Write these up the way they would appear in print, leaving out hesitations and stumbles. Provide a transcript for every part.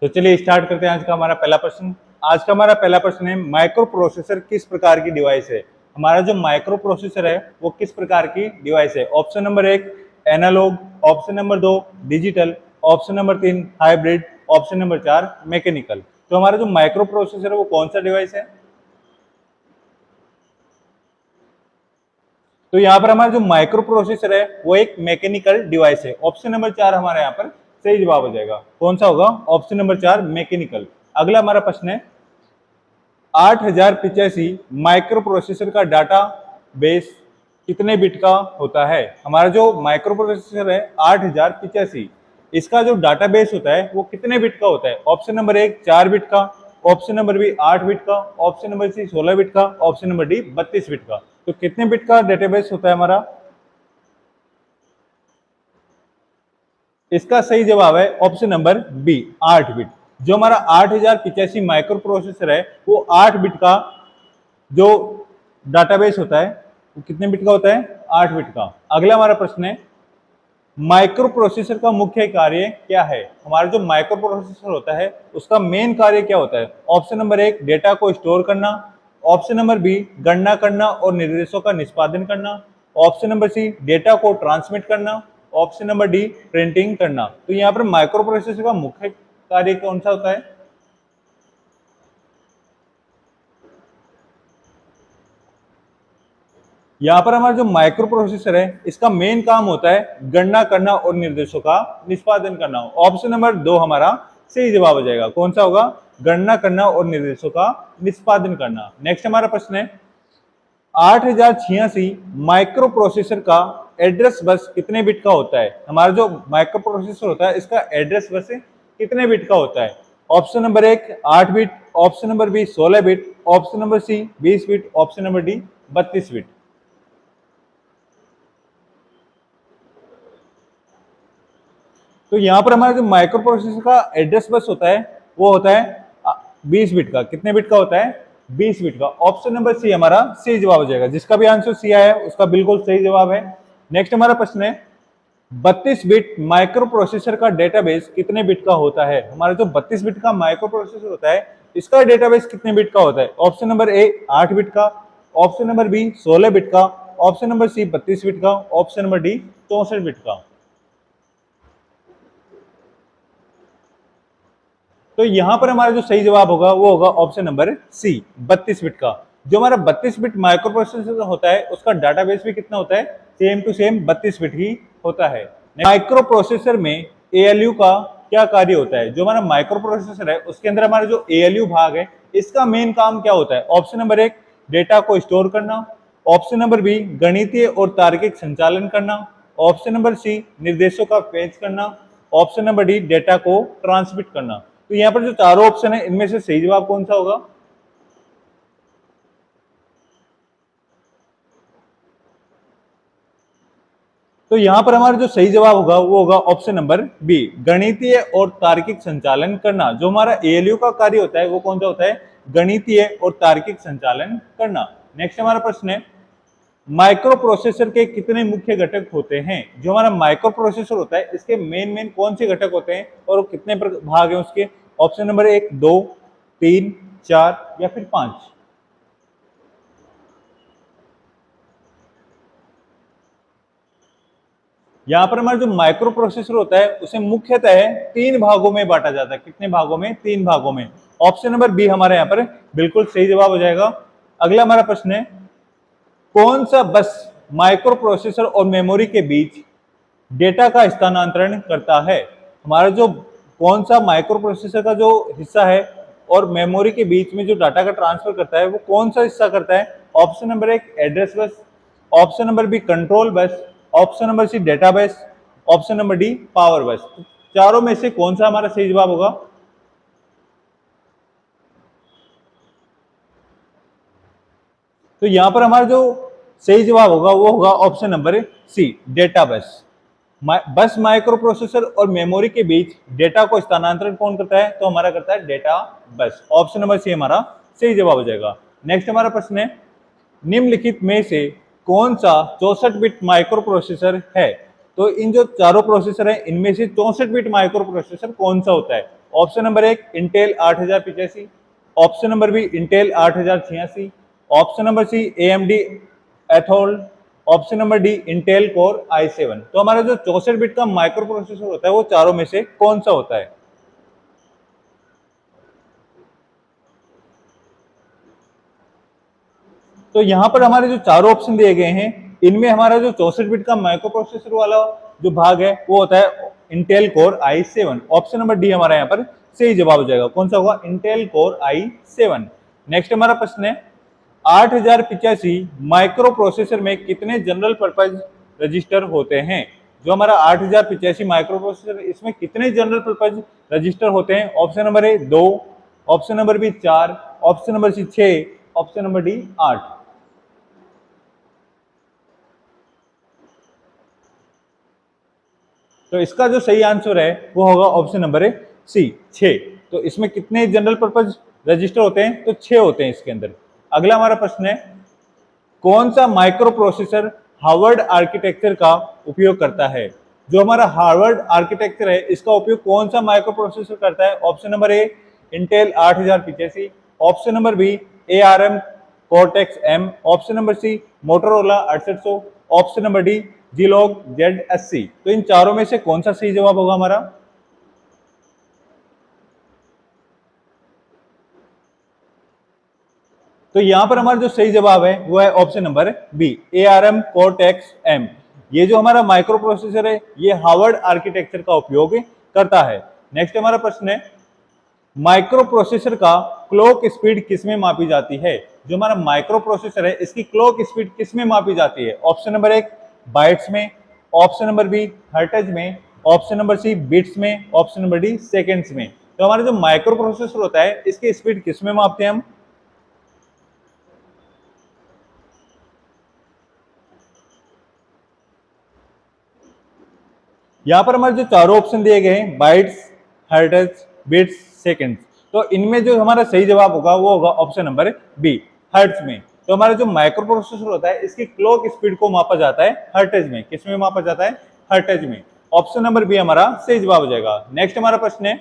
तो चलिए स्टार्ट करते हैं आज का हमारा पहला प्रश्न। आज का हमारा पहला प्रश्न है, माइक्रो प्रोसेसर किस प्रकार की डिवाइस है। हमारा जो माइक्रो प्रोसेसर है वो किस प्रकार की डिवाइस है। Option number 1 analogue, option number 2 digital, option number 3 hybrid, option number 4 mechanical. तो हमारा जो माइक्रो प्रोसेसर है वो कौन सा डिवाइस है। तो यहाँ पर हमारा जो माइक्रो प्रोसेसर है वो एक मैकेनिकल डिवाइस है। ऑप्शन नंबर 4 हमारे यहाँ पर सही जवाब हो जाएगा। कौन सा होगा, ऑप्शन नंबर 4 मैकेनिकल। अगला हमारा प्रश्न है, 8085 माइक्रो प्रोसेसर का डाटा बेस कितने बिट का होता है। हमारा जो माइक्रो प्रोसेसर है 8085, इसका जो डाटा बेस होता है वो कितने बिट का होता है। ऑप्शन नंबर 1 4 बिट का, ऑप्शन नंबर बी 8 बिट का, ऑप्शन नंबर सी 16 बिट का, ऑप्शन नंबर डी 32 बिट का। तो कितने बिट का डेटाबेस होता है हमारा। इसका सही जवाब है ऑप्शन नंबर बी 8 बिट। जो हमारा 8085 माइक्रो प्रोसेसर है वो 8 बिट का जो डाटाबेस होता है वो कितने बिट का होता है, 8 बिट का। अगला हमारा प्रश्न है, माइक्रो प्रोसेसर का मुख्य कार्य क्या है। हमारा जो माइक्रो प्रोसेसर होता है उसका मेन कार्य क्या होता है। ऑप्शन नंबर 1 डेटा को स्टोर करना, ऑप्शन नंबर बी गणना करना और निर्देशों का निष्पादन करना, ऑप्शन नंबर सी डेटा को ट्रांसमिट करना, ऑप्शन नंबर डी प्रिंटिंग करना। तो यहाँ पर माइक्रो प्रोसेसर का मुख्य कार्य कौन सा होता है। यहाँ पर हमारा जो माइक्रो प्रोसेसर है इसका मेन काम होता है गणना करना और निर्देशों का निष्पादन करना। ऑप्शन नंबर 2 हमारा सही जवाब हो जाएगा। कौन सा होगा, गणना करना और निर्देशों का निष्पादन करना। नेक्स्ट हमारा प्रश्न है, 8086 माइक्रो प्रोसेसर का एड्रेस बस कितने बिट का होता है। हमारा जो माइक्रो प्रोसेसर होता है इसका एड्रेस बस कितने बिट का होता है। Option number 1 8 bit, option number B 16 bit, option number C 20 bit, option number D 32 bit. तो यहाँ पर हमारा जो माइक्रो प्रोसेसर का एड्रेस बस होता है वो होता है 20 बिट का। कितने बिट का होता है, 20 बिट का। ऑप्शन नंबर सी हमारा सही जवाब हो जाएगा। जिसका भी आंसर सी आया है उसका बिल्कुल सही जवाब है। नेक्स्ट हमारा प्रश्न है, 32 बिट माइक्रो प्रोसेसर का डेटाबेस कितने बिट का होता है। हमारा जो 32 बिट का माइक्रो प्रोसेसर होता है इसका डेटाबेस कितने बिट का होता है। ऑप्शन नंबर ए 8 बिट का, ऑप्शन नंबर बी 16 बिट का, ऑप्शन नंबर सी 32 बिट का, ऑप्शन नंबर डी 64 बिट का। तो यहां पर हमारा जो सही जवाब होगा वो होगा ऑप्शन नंबर सी 32 बिट का। जो हमारा 32 बिट माइक्रो प्रोसेसर होता है उसका डाटाबेस भी कितना होता है, सेम टू सेम 32 बिट ही होता है। माइक्रो प्रोसेसर में एएलयू का क्या कार्य होता है। जो हमारा माइक्रो प्रोसेसर है उसके अंदर हमारा जो एएलयू भाग है इसका मेन काम क्या होता है। ऑप्शन नंबर 1 डेटा को स्टोर करना, ऑप्शन नंबर बी गणितीय और तार्किक संचालन करना, ऑप्शन नंबर सी निर्देशों का पेश करना, ऑप्शन नंबर डी डेटा को ट्रांसमिट करना। तो यहाँ पर जो चारों ऑप्शन है इनमें से सही जवाब कौन सा होगा। तो यहां पर हमारा जो सही जवाब होगा वो होगा ऑप्शन नंबर बी गणितीय और तार्किक संचालन करना। जो हमारा एएलयू का कार्य होता है वो कौन सा होता है, गणितीय और तार्किक संचालन करना। नेक्स्ट हमारा प्रश्न है, माइक्रो प्रोसेसर के कितने मुख्य घटक होते हैं। जो हमारा माइक्रो प्रोसेसर होता है इसके मेन कौन से घटक होते हैं और कितने भाग हैं उसके। ऑप्शन नंबर 1 2 3 4 या फिर 5। यहां पर हमारा जो माइक्रो प्रोसेसर होता है उसे मुख्यतः 3 भागों में बांटा जाता है। कितने भागों में, 3 भागों में। ऑप्शन नंबर बी हमारे यहाँ पर बिल्कुल सही जवाब हो जाएगा। अगला हमारा प्रश्न है, कौन सा बस माइक्रो प्रोसेसर और मेमोरी के बीच डेटा का स्थानांतरण करता है। हमारा जो कौन सा माइक्रो प्रोसेसर का जो हिस्सा है और मेमोरी के बीच में जो डाटा का ट्रांसफर करता है वो कौन सा हिस्सा करता है। Option number 1 address bus, option number B control bus, option number C data bus, option number D power bus. चारों में से कौन सा हमारा सही जवाब होगा। तो यहां पर हमारा जो सही जवाब होगा वो होगा ऑप्शन नंबर सी डेटा बस। बस माइक्रो प्रोसेसर और मेमोरी के बीच डेटा को स्थानांतरण कौन करता है, तो हमारा करता है डेटा बस। ऑप्शन नंबर सी हमारा सही जवाब हो जाएगा। नेक्स्ट हमारा प्रश्न है, निम्नलिखित में से कौन सा 64 बिट माइक्रो प्रोसेसर है। तो इन जो चारों प्रोसेसर है इनमें से 64 बिट माइक्रो प्रोसेसर कौन सा होता है। ऑप्शन नंबर एक Intel 8085, option number B Intel 8086, option number C AMD Athlon, option number D Intel core i7। तो हमारा जो 64 बिट का माइक्रो प्रोसेसर होता है वो चारों में से कौन सा होता है? तो यहाँ पर हमारे जो चारों ऑप्शन दिए गए हैं इनमें हमारा जो 64 बिट का माइक्रो प्रोसेसर वाला जो भाग है वो होता है Intel core i7। Option number D हमारा यहाँ पर सही जवाब हो जाएगा। कौन सा होगा? Intel core i7। नेक्स्ट हमारा प्रश्न है 8085 माइक्रो प्रोसेसर में कितने जनरल पर्पज रजिस्टर होते हैं? जो हमारा 8085 माइक्रो प्रोसेसर इसमें कितने जनरल पर्पज रजिस्टर होते हैं? Option number A 2, option number B 4, option number C 6, option number D 8। तो इसका जो सही आंसर है वो होगा ऑप्शन नंबर ए सी 6। तो इसमें कितने जनरल पर्पज रजिस्टर होते हैं? तो 6 होते हैं इसके अंदर। अगला हमारा प्रश्न है कौन सा माइक्रो प्रोसेसर हार्वर्ड आर्किटेक्चर का उपयोग करता है? जो हमारा हार्वर्ड आर्किटेक्चर है इसका उपयोग कौन सा माइक्रो प्रोसेसर करता है? Option number A Intel 8085, option number B ARM Cortex M, option number C Motorola 6800, option number D Zilog Z80। तो इन चारों में से कौन सा सही जवाब होगा हमारा? तो यहां पर हमारा जो सही जवाब है वो है option number B ARM Cortex M। ये जो हमारा माइक्रो प्रोसेसर है ये हार्वर्ड आर्किटेक्चर का उपयोग करता है। नेक्स्ट हमारा प्रश्न है माइक्रो प्रोसेसर का क्लॉक स्पीड किसमें मापी जाती है? जो हमारा माइक्रो प्रोसेसर है इसकी क्लॉक स्पीड किसमें मापी जाती है? ऑप्शन नंबर एक बाइट्स में, ऑप्शन नंबर बी हर्ट्ज में, ऑप्शन नंबर सी बिट्स में, ऑप्शन नंबर डी सेकेंड्स में। तो हमारा जो माइक्रो प्रोसेसर होता है इसकी स्पीड किसमें मापते हैं हम? यहां पर हमारे जो चारों ऑप्शन दिए गए हैं बाइट्स, हर्ट्ज, बिट्स, सेकेंड्स, तो इनमें जो हमारा सही जवाब होगा वो होगा ऑप्शन नंबर बी हर्ट्ज में। तो हमारा जो माइक्रो प्रोसेसर होता है इसकी क्लॉक स्पीड को मापा जाता है हर्ट्ज में। किसमें मापा जाता है? हर्ट्ज में। ऑप्शन नंबर बी हमारा सही जवाब हो जाएगा। नेक्स्ट हमारा प्रश्न है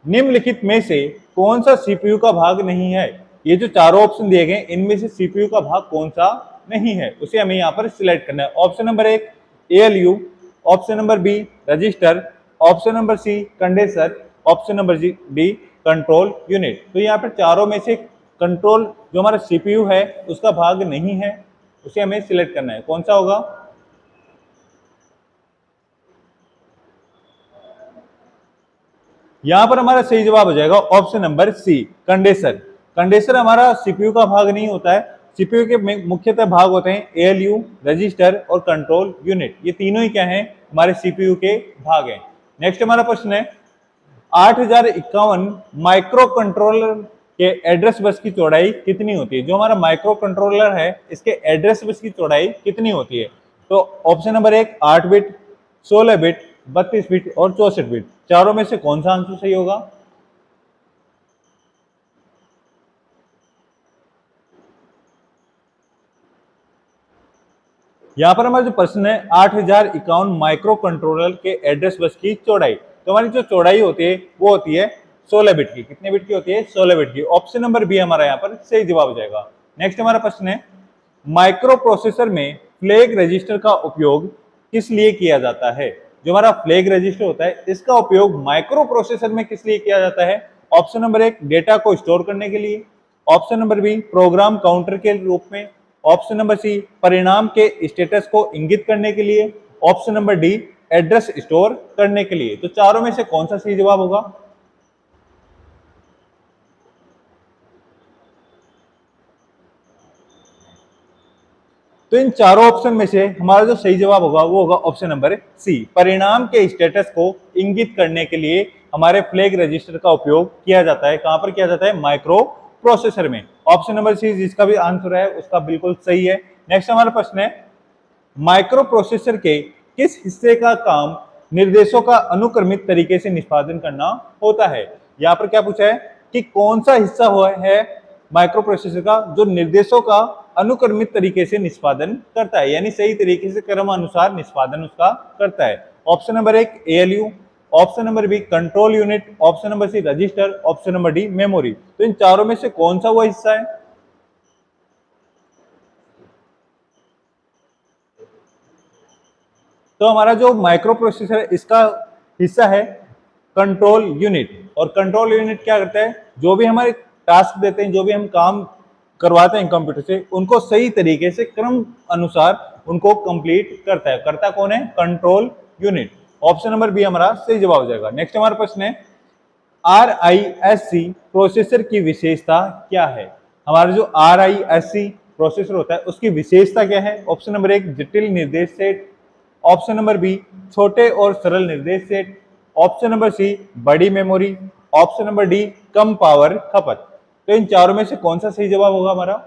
निम्नलिखित में से कौन सा सीपीयू का भाग नहीं है? ये जो चारों ऑप्शन दिए गए इनमें से सीपीयू का भाग कौन सा नहीं है उसे हमें यहाँ पर सिलेक्ट करना है। ऑप्शन नंबर एक ALU, option number B register, option number C condenser, option number D control unit. तो यहाँ पर चारों में से कंट्रोल जो हमारा सीपीयू है उसका भाग नहीं है उसे हमें सिलेक्ट करना है। कौन सा होगा? यहां पर हमारा सही जवाब हो जाएगा option number C condenser. Condenser हमारा सीपीयू का भाग नहीं होता है। सीपीयू के मुख्यतः भाग होते हैं ALU, रजिस्टर और कंट्रोल यूनिट। ये तीनों ही क्या हैं? हमारे सीपीयू के भाग हैं। नेक्स्ट हमारा प्रश्न है 8051 माइक्रो कंट्रोलर के एड्रेस बस की चौड़ाई कितनी होती है? जो हमारा माइक्रो कंट्रोलर है इसके एड्रेस बस की चौड़ाई कितनी होती है? तो ऑप्शन नंबर एक 8 बिट, 16 बिट, 32 बिट और 64 बिट। चारों में से कौन सा आंसर सही होगा? यहां पर हमारा जो प्रश्न है 8051 माइक्रो कंट्रोलर के एड्रेस बस की चौड़ाई। तो हमारी जो चौड़ाई होती है वो होती है 16 बिट की। कितने बिट की होती है? 16 बिट की। ऑप्शन नंबर बी हमारा यहाँ पर सही जवाब हो जाएगा। नेक्स्ट हमारा प्रश्न है माइक्रो प्रोसेसर में फ्लैग रजिस्टर का उपयोग किस लिए किया जाता है? जो हमारा फ्लैग रजिस्टर होता है इसका उपयोग माइक्रो प्रोसेसर में किस लिए किया जाता है? ऑप्शन नंबर एक डेटा को स्टोर करने के लिए, option number B program counter के रूप में, ऑप्शन नंबर सी परिणाम के स्टेटस को इंगित करने के लिए, option number D address store करने के लिए। तो चारों में से कौन सा सही जवाब होगा? तो इन चारों ऑप्शन में से हमारा जो सही जवाब होगा वो होगा ऑप्शन नंबर सी परिणाम के स्टेटस को इंगित करने के लिए हमारे फ्लैग रजिस्टर का उपयोग किया जाता है। कहां पर किया जाता है? माइक्रो प्रोसेसर में। ऑप्शन नंबर सी जिसका भी आंसर है उसका बिल्कुल सही है। नेक्स्ट हमारा प्रश्न है माइक्रो प्रोसेसर के किस हिस्से का काम निर्देशों का अनुक्रमित तरीके से निष्पादन करना होता है? यहाँ पर क्या पूछा है कि कौन सा हिस्सा हुआ है माइक्रो प्रोसेसर का जो निर्देशों का अनुक्रमित तरीके से निष्पादन करता है, यानी सही तरीके से क्रमानुसार निष्पादन उसका करता है। ऑप्शन नंबर एक ALU, option number B control unit, option number C register, option number D memory. तो इन चारों में से कौन सा वो हिस्सा है? तो हमारा जो माइक्रो प्रोसेसर है इसका हिस्सा है कंट्रोल यूनिट। और कंट्रोल यूनिट क्या करता है, जो भी हमारे टास्क देते हैं, जो भी हम काम करवाते हैं कंप्यूटर से, उनको सही तरीके से क्रम अनुसार उनको कंप्लीट करता है। करता कौन है? Control unit. Option number B हमारा सही जवाब हो जाएगा। नेक्स्ट हमारा प्रश्न है RISC प्रोसेसर की विशेषता क्या है? हमारा जो RISC प्रोसेसर होता है उसकी विशेषता क्या है? ऑप्शन नंबर एक जटिल निर्देश सेट, ऑप्शन नंबर बी छोटे और सरल निर्देश सेट, ऑप्शन नंबर सी बड़ी मेमोरी, ऑप्शन नंबर डी कम पावर खपत। तो इन चारों में से कौन सा सही जवाब होगा हमारा?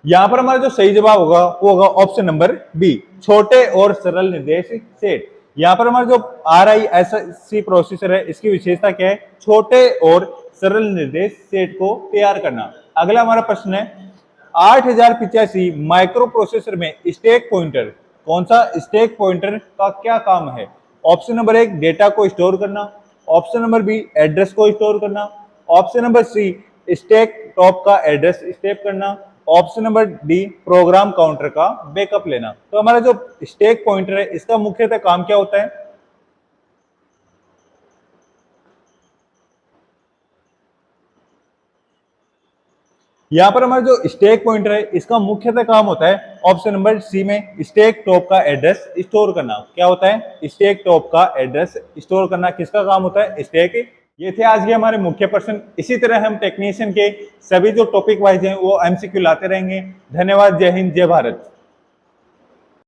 यहां पर हमारा जो सही जवाब होगा वो होगा ऑप्शन नंबर बी छोटे और सरल निर्देश सेट। यहां पर हमारा जो RISC प्रोसेसर है इसकी विशेषता क्या है? छोटे और सरल निर्देश सेट को तैयार करना। अगला हमारा प्रश्न है 8085 माइक्रो प्रोसेसर में स्टैक पॉइंटर, कौन सा स्टैक पॉइंटर का क्या काम है? ऑप्शन नंबर एक डेटा को स्टोर करना, ऑप्शन नंबर बी एड्रेस को स्टोर करना, option number C stack top का एड्रेस स्टेप करना, option number D program counter का बैकअप लेना। तो हमारा जो स्टैक पॉइंटर है इसका मुख्यतः काम क्या होता है? यहां पर हमारा जो स्टैक पॉइंटर है इसका मुख्यतः काम होता है ऑप्शन नंबर सी में स्टैक टॉप का एड्रेस स्टोर करना। क्या होता है? स्टैक टॉप का एड्रेस स्टोर करना किसका काम होता है? स्टैक। ये थे आज के हमारे मुख्य प्रश्न। इसी तरह हम टेक्नीशियन के सभी जो टॉपिक वाइज हैं वो MCQ लाते रहेंगे। धन्यवाद। जय हिंद, जय भारत।